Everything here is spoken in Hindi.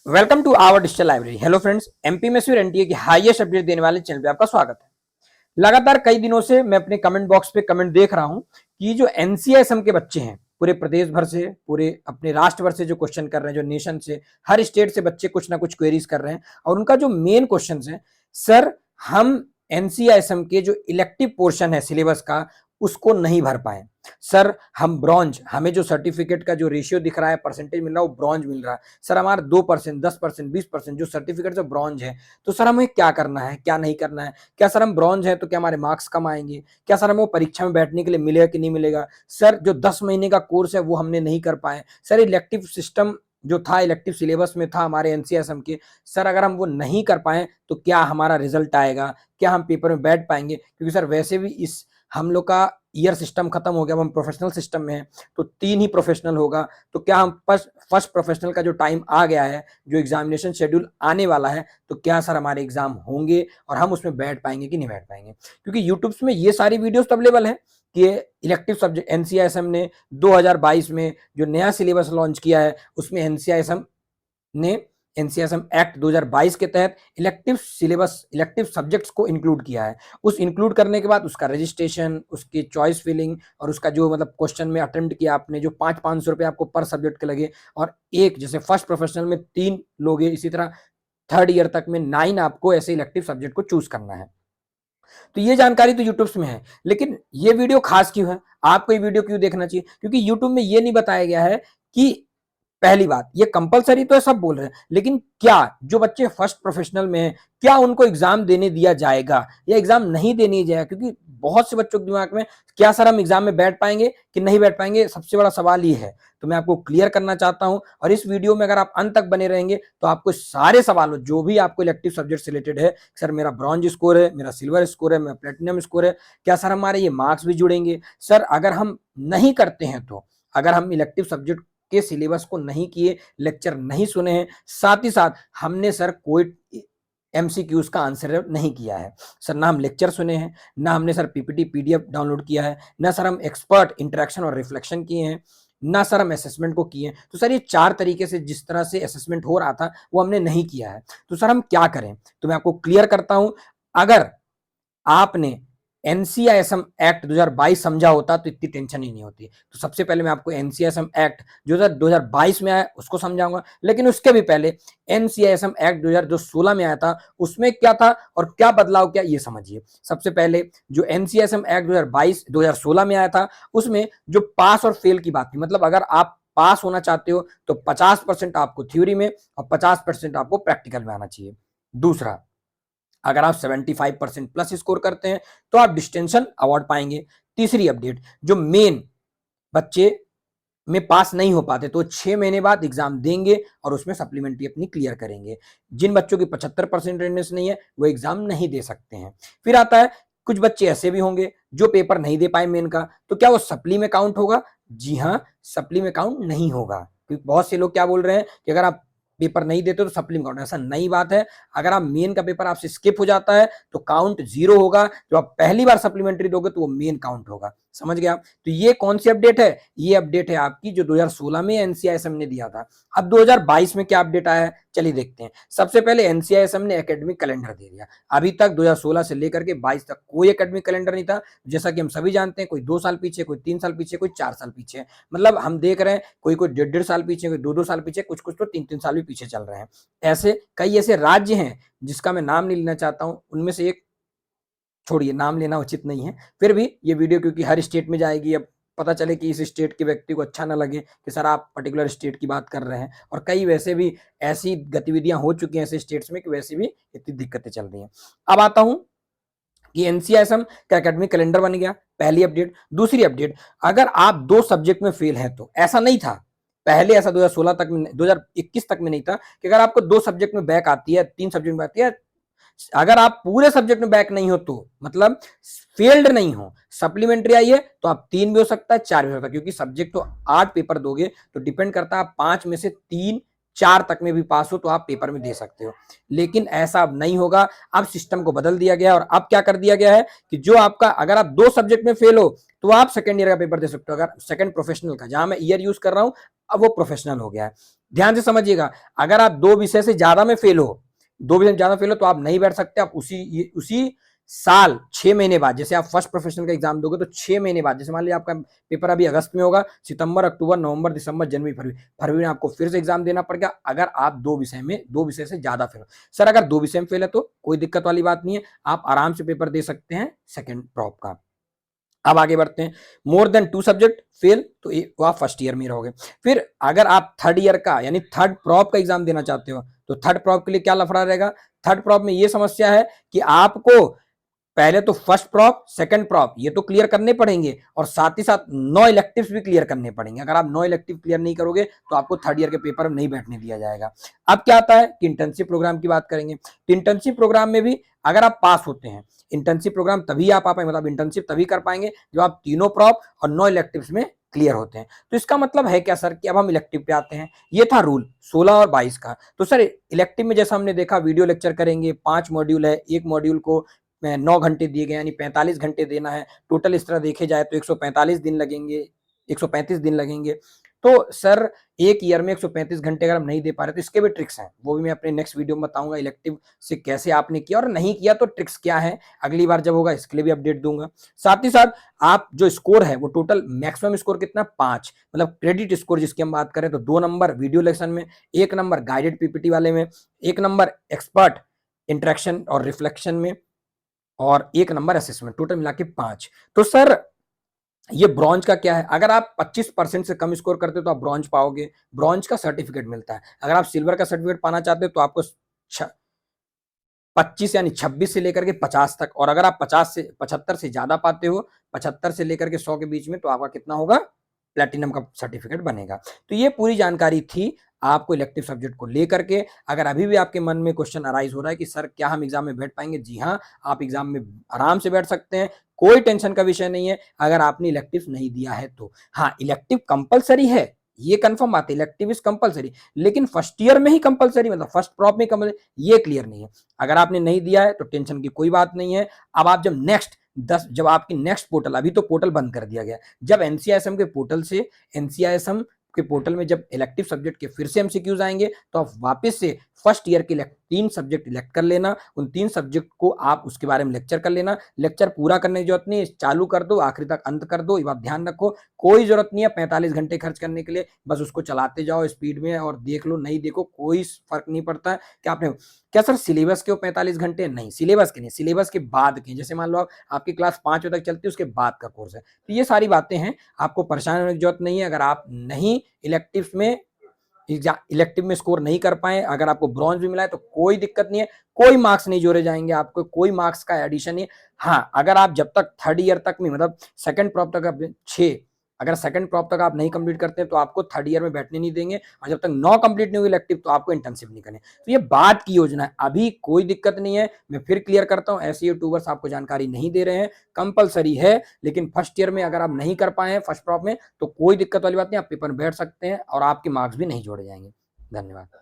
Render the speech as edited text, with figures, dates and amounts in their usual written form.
Welcome to our digital library. Hello friends, MPMSC और एनटीए की हाईएस्ट अपडेट देने वाले चैनल पे आपका स्वागत है। लगातार कई दिनों से मैं अपने कमेंट बॉक्स पे कमेंट देख रहा हूं कि जो एनसीआईएसएम के बच्चे हैं पूरे प्रदेश भर से, पूरे अपने राष्ट्र भर से जो क्वेश्चन कर रहे हैं, जो नेशन से, हर स्टेट से बच्चे कुछ ना कुछ क्वेरीज कर रहे हैं। और उनका जो मेन क्वेश्चन है, सर हम एनसीआईएसएम के जो इलेक्टिव पोर्शन है सिलेबस का उसको नहीं भर पाए। सर हम ब्रॉन्ज, हमें जो सर्टिफिकेट का जो रेशियो दिख रहा है, परसेंटेज मिल रहा है, वो ब्रॉन्ज मिल रहा है। सर हमारा 2%, 10%, 20% जो सर्टिफिकेट से ब्रॉन्ज है, तो सर हमें क्या करना है, क्या नहीं करना है? क्या सर हम ब्रॉन्ज है तो क्या हमारे मार्क्स कम आएंगे? क्या सर हमें वो परीक्षा में बैठने के लिए मिलेगा कि नहीं मिलेगा? सर जो 10 महीने का कोर्स है वो हमने नहीं कर पाए। सर इलेक्टिव सिस्टम जो था, इलेक्टिव सिलेबस में था हमारे एनसीएसएम के, सर अगर हम वो नहीं कर पाए तो क्या हमारा रिजल्ट आएगा, क्या हम पेपर में बैठ पाएंगे? क्योंकि सर वैसे भी इस हम लोग का ईयर सिस्टम खत्म हो गया, अब हम प्रोफेशनल सिस्टम में हैं, तो 3 ही प्रोफेशनल होगा। तो क्या हम फर्स्ट प्रोफेशनल का जो टाइम आ गया है, जो एग्जामिनेशन शेड्यूल आने वाला है, तो क्या सर हमारे एग्जाम होंगे और हम उसमें बैठ पाएंगे कि नहीं बैठ पाएंगे? क्योंकि यूट्यूब में ये सारी वीडियोस तो अवेलेबल है कि इलेक्टिव सब्जेक्ट एनसीआईएसएम ने 2022 में जो नया सिलेबस लॉन्च किया है, उसमें एनसीआईएसएम ने एनसीएसएम एक्ट 2022 के तहत इलेक्टिव सिलेबस, इलेक्टिव सब्जेक्ट्स को इंक्लूड किया है। उस इंक्लूड करने के बाद उसका रजिस्ट्रेशन, उसकी चॉइस फिलिंग और उसका जो मतलब क्वेश्चन में अटेम्प्ट किया आपने, जो 500-500 रुपये आपको पर सब्जेक्ट के लगे, और एक जैसे फर्स्ट प्रोफेशनल में 3 लोगे, इसी तरह थर्ड ईयर तक में 9 आपको ऐसे इलेक्टिव सब्जेक्ट को चूज करना है। तो ये जानकारी तो यूट्यूब में है, लेकिन ये वीडियो खास क्यों है, आपको ये वीडियो क्यों देखना चाहिए? क्योंकि यूट्यूब में ये नहीं बताया गया है कि पहली बात, ये कंपलसरी तो है, सब बोल रहे हैं, लेकिन क्या जो बच्चे फर्स्ट प्रोफेशनल में हैं, क्या उनको एग्जाम देने दिया जाएगा या एग्जाम नहीं देने जाएगा? क्योंकि बहुत से बच्चों के दिमाग में क्या सर हम एग्जाम में बैठ पाएंगे कि नहीं बैठ पाएंगे, सबसे बड़ा सवाल ये है। तो मैं आपको क्लियर करना चाहता हूं, और इस वीडियो में अगर आप अंत तक बने रहेंगे तो आपको सारे सवालों, जो भी आपको इलेक्टिव सब्जेक्ट से रिलेटेड है, सर मेरा ब्रॉन्ज स्कोर है, मेरा सिल्वर स्कोर है, मेरा प्लेटिनम स्कोर है, क्या सर हमारे ये मार्क्स भी जुड़ेंगे? सर अगर हम नहीं करते हैं, तो अगर हम इलेक्टिव सब्जेक्ट के सिलेबस को नहीं किए, लेक्चर नहीं सुने हैं, साथ ही साथ हमने सर कोई एमसीक्यूज का आंसर नहीं किया है, सर ना हम लेक्चर सुने हैं, ना हमने सर पीपीटी पीडीएफ डाउनलोड किया है, ना सर हम एक्सपर्ट इंटरेक्शन और रिफ्लेक्शन किए हैं, ना सर हम असेसमेंट को किए हैं, तो सर ये 4 तरीके से जिस तरह से असेसमेंट हो रहा था वो हमने नहीं किया है। तो सर हम क्या करें? तो मैं आपको क्लियर करता हूं। अगर आपने एनसीआईएसएम एक्ट 2022 समझा होता तो इतनी टेंशन ही नहीं होती। तो सबसे पहले मैं आपको एनसीआईएसएम एक्ट जो 2022 में आया उसको समझाऊंगा, लेकिन उसके भी पहले एनसीआईएसएम एक्ट 2016 में आया था, उसमें क्या था और क्या बदलाव किया, ये समझिए। सबसे पहले जो एनसीआईएसएम एक्ट 2016 में आया था, उसमें जो पास और फेल की बात थी, मतलब अगर आप पास होना चाहते हो तो 50% आपको थ्योरी में और 50% आपको प्रैक्टिकल में आना चाहिए। दूसरा, अगर आप 75% प्लस स्कोर करते हैं तो आप डिस्टिंक्शन अवार्ड पाएंगे। तीसरी अपडेट, जो मेन बच्चे में पास नहीं हो पाते तो 6 महीने बाद एग्जाम देंगे और उसमें सप्लीमेंट्री अपनी क्लियर करेंगे। जिन बच्चों की 75% अटेंडेंस नहीं है वो एग्जाम नहीं दे सकते हैं। फिर आता है, कुछ बच्चे ऐसे भी होंगे जो पेपर नहीं दे पाए मेन का, तो क्या वो सप्ली में काउंट होगा? जी हाँ, सप्ली में काउंट नहीं होगा। क्योंकि बहुत से लोग क्या बोल रहे हैं कि अगर आप पेपर नहीं देते तो सप्ली में काउंट, ऐसा नई बात है। अगर आप मेन का पेपर आपसे स्किप हो जाता है तो काउंट 0 होगा, जो आप पहली बार सप्लीमेंट्री दोगे तो वो मेन काउंट होगा। समझ गया? तो ये कौन सी अपडेट है? ये अपडेट है आपकी जो 2016 में एनसीआईएसएम ने दिया था। अब 2022 में क्या अपडेट आया है, चलिए देखते हैं। सबसे पहले एनसीआईएसएम ने एकेडमिक कैलेंडर दे दिया। अभी तक 2016 से लेकर के 22 तक कोई एकेडमिक कैलेंडर नहीं था। जैसा कि हम सभी जानते हैं, कोई 2 साल पीछे, कोई 3 साल पीछे, कोई 4 साल पीछे, मतलब हम देख रहे हैं कोई कोई 1.5 साल पीछे, कोई 2-2 साल पीछे, कुछ कुछ तो 3-3 साल भी पीछे चल रहे हैं। ऐसे कई ऐसे राज्य हैं जिसका मैं नाम नहीं लेना चाहता हूं, उनमें से एक, छोड़िए नाम लेना उचित नहीं है, फिर भी ये वीडियो क्योंकि हर स्टेट में जाएगी, अब पता चले कि इस स्टेट के व्यक्ति को अच्छा ना लगे कि सर आप पर्टिकुलर स्टेट की बात कर रहे हैं, और कई वैसे भी ऐसी गतिविधियां हो चुकी हैं ऐसे स्टेट्स में कि वैसे भी इतनी दिक्कतें चल रही हैं। अब आता हूं कि एनसीआईएसएम का एकेडमिक कैलेंडर बन गया, पहली अपडेट। दूसरी अपडेट, अगर आप 2 सब्जेक्ट में फेल हैं, तो ऐसा नहीं था पहले, ऐसा 2016 तक में, 2021 तक में नहीं था कि अगर आपको 2 सब्जेक्ट में बैक आती है, 3 सब्जेक्ट में आती है, अगर आप पूरे सब्जेक्ट में बैक नहीं हो तो मतलब फेल्ड नहीं हो, सप्लीमेंट्री आई है तो आप 3 भी हो सकता है, 4 भी हो सकता है, क्योंकि सब्जेक्ट तो 8 पेपर दोगे तो डिपेंड करता है, आप 5 में से 3 4 तक में भी पास हो तो आप पेपर में दे सकते हो। लेकिन ऐसा अब नहीं होगा, अब सिस्टम को बदल दिया गया, और अब क्या कर दिया गया है कि जो आपका, अगर आप 2 सब्जेक्ट में फेल हो तो आप सेकंड ईयर का पेपर दे सकते हो। अगर सेकंड प्रोफेशनल का, जहां मैं ईयर यूज कर रहा हूं, अब वो प्रोफेशनल हो गया है। ध्यान से समझिएगा, अगर आप 2 विषय से ज्यादा में फेल हो, 2 विषय में ज्यादा फेल हो तो आप नहीं बैठ सकते। आप उसी साल 6 महीने बाद, जैसे आप फर्स्ट प्रोफेशनल का एग्जाम दोगे तो 6 महीने बाद, जैसे मान लीजिए आपका पेपर अभी अगस्त में होगा, सितंबर, अक्टूबर, नवंबर, दिसंबर, जनवरी, फरवरी में आपको फिर से एग्जाम देना पड़ेगा अगर आप 2 विषय से ज्यादा फेल हो। सर अगर 2 विषय में फेल है तो कोई दिक्कत वाली बात नहीं है, आप आराम से पेपर दे सकते हैं सेकेंड प्रॉप का। अब आगे बढ़ते हैं, मोर देन 2 सब्जेक्ट फेल तो वो आप फर्स्ट ईयर में रहोगे। फिर अगर आप थर्ड ईयर का यानी थर्ड प्रॉप का एग्जाम देना चाहते हो तो थर्ड प्रॉप के लिए क्या लफड़ा रहेगा। थर्ड प्रॉप में ये समस्या है कि आपको पहले तो फर्स्ट प्रॉप, सेकंड प्रॉप ये तो क्लियर करने पड़ेंगे और साथ ही साथ 9 इलेक्टिव्स भी क्लियर करने पड़ेंगे। अगर आप 9 इलेक्टिव क्लियर नहीं करोगे तो आपको थर्ड ईयर के पेपर में नहीं बैठने दिया जाएगा। अब क्या आता है कि इंटर्नशिप प्रोग्राम की बात करेंगे। इंटर्नशिप प्रोग्राम में भी अगर आप पास होते हैं, इंटर्नशिप प्रोग्राम तभी आप आ पाएंगे, मतलब इंटर्नशिप तभी कर पाएंगे जब आप तीनों प्रॉप और 9 इलेक्टिव्स में क्लियर होते हैं। तो इसका मतलब है क्या सर कि अब हम इलेक्टिव पे आते हैं। ये था रूल 16 और 22 का। तो सर इलेक्टिव में जैसा हमने देखा वीडियो लेक्चर करेंगे, 5 मॉड्यूल है, एक मॉड्यूल को 9 घंटे दिए गए यानी 45 घंटे देना है। टोटल इस तरह देखे जाए तो 145 दिन लगेंगे, 135 दिन लगेंगे। तो सर एक ईयर में 135 घंटे अगर हम नहीं दे पा रहे तो इसके भी ट्रिक्स हैं, वो भी मैं अपने नेक्स्ट वीडियो में बताऊंगा। इलेक्टिव से कैसे आपने किया और नहीं किया तो ट्रिक्स क्या है, अगली बार जब होगा इसके लिए भी अपडेट दूंगा। साथ ही साथ आप जो स्कोर है वो टोटल मैक्सिमम स्कोर कितना 5, मतलब क्रेडिट स्कोर जिसकी हम बात करें तो 2 नंबर वीडियो लेक्शन में, 1 नंबर गाइडेड पीपीटी वाले में, 1 नंबर एक्सपर्ट इंटरेक्शन और रिफ्लेक्शन में और 1 नंबर असेसमेंट, टोटल मिला के 5। तो सर ये ब्रॉन्ज का क्या है, अगर आप 25% से कम स्कोर करते हो तो आप ब्रॉन्ज पाओगे, ब्रॉन्ज का सर्टिफिकेट मिलता है। अगर आप सिल्वर का सर्टिफिकेट पाना चाहते हो तो आपको 25 यानी 26 से लेकर के 50 तक, और अगर आप 50 से 75 से ज्यादा पाते हो, 75 से लेकर के 100 के बीच में, तो आपका कितना होगा, प्लेटिनम का सर्टिफिकेट बनेगा। तो ये पूरी जानकारी थी आपको इलेक्टिव सब्जेक्ट को लेकर के। अगर अभी भी आपके मन में क्वेश्चन अराइज हो रहा है कि सर क्या हम एग्जाम में बैठ पाएंगे, जी हाँ, आप एग्जाम में आराम से बैठ सकते हैं, कोई टेंशन का विषय नहीं है अगर आपने इलेक्टिव नहीं दिया है तो। हाँ, इलेक्टिव कंपलसरी है, ये कंफर्म बात है, इलेक्टिव इज कंपलसरी, लेकिन फर्स्ट ईयर में ही कंपलसरी, मतलब फर्स्ट प्रॉप में कंपलसरी, ये क्लियर नहीं है। अगर आपने नहीं दिया है तो टेंशन की कोई बात नहीं है। अब आप जब जब आपकी नेक्स्ट पोर्टल, अभी तो पोर्टल बंद कर दिया गया, जब एनसीआईएसएम के पोर्टल से, एनसीआईएसएम के पोर्टल में जब इलेक्टिव सब्जेक्ट के फिर से एमसीक्यूज आएंगे तो आप वापस से फर्स्ट ईयर के 3 सब्जेक्ट इलेक्ट कर लेना, उन 3 सब्जेक्ट को आप उसके बारे में लेक्चर कर लेना। लेक्चर पूरा करने की जरूरत नहीं, चालू कर दो आखिरी तक अंत कर दो, ये बात ध्यान रखो। कोई जरूरत नहीं है 45 घंटे खर्च करने के लिए, बस उसको चलाते जाओ स्पीड में और देख लो, नहीं देखो कोई फर्क नहीं पड़ता है कि आपने क्या सर सिलेबस के 45 घंटे, नहीं सिलेबस के नहीं, सिलेबस के बाद के, जैसे मान लो आपकी क्लास 5 बजे तक चलती है उसके बाद का कोर्स है। तो ये सारी बातें हैं, आपको परेशान होने की जरूरत नहीं है। अगर आप नहीं इलेक्टिव में स्कोर नहीं कर पाए, अगर आपको ब्रॉन्ज भी मिला है तो कोई दिक्कत नहीं है, कोई मार्क्स नहीं जोड़े जाएंगे आपको, कोई मार्क्स का एडिशन नहीं है। हाँ, अगर आप जब तक थर्ड ईयर तक में, मतलब सेकंड प्रॉप तक 6, अगर सेकंड प्रॉप तक आप नहीं कंप्लीट करते तो आपको थर्ड ईयर में बैठने नहीं देंगे, और जब तक 9 कंप्लीट नहीं हुई इलेक्टिव तो आपको इंटर्नशिप नहीं करनी। तो ये बात की योजना है, अभी कोई दिक्कत नहीं है। मैं फिर क्लियर करता हूं, ऐसे यूट्यूबर्स आपको जानकारी नहीं दे रहे हैं, कंपलसरी है, लेकिन फर्स्ट ईयर में अगर आप नहीं कर पाए हैं फर्स्ट प्रॉप में तो कोई दिक्कत वाली बात नहीं, आप पेपर में बैठ सकते हैं और आपके मार्क्स भी नहीं जोड़े जाएंगे। धन्यवाद।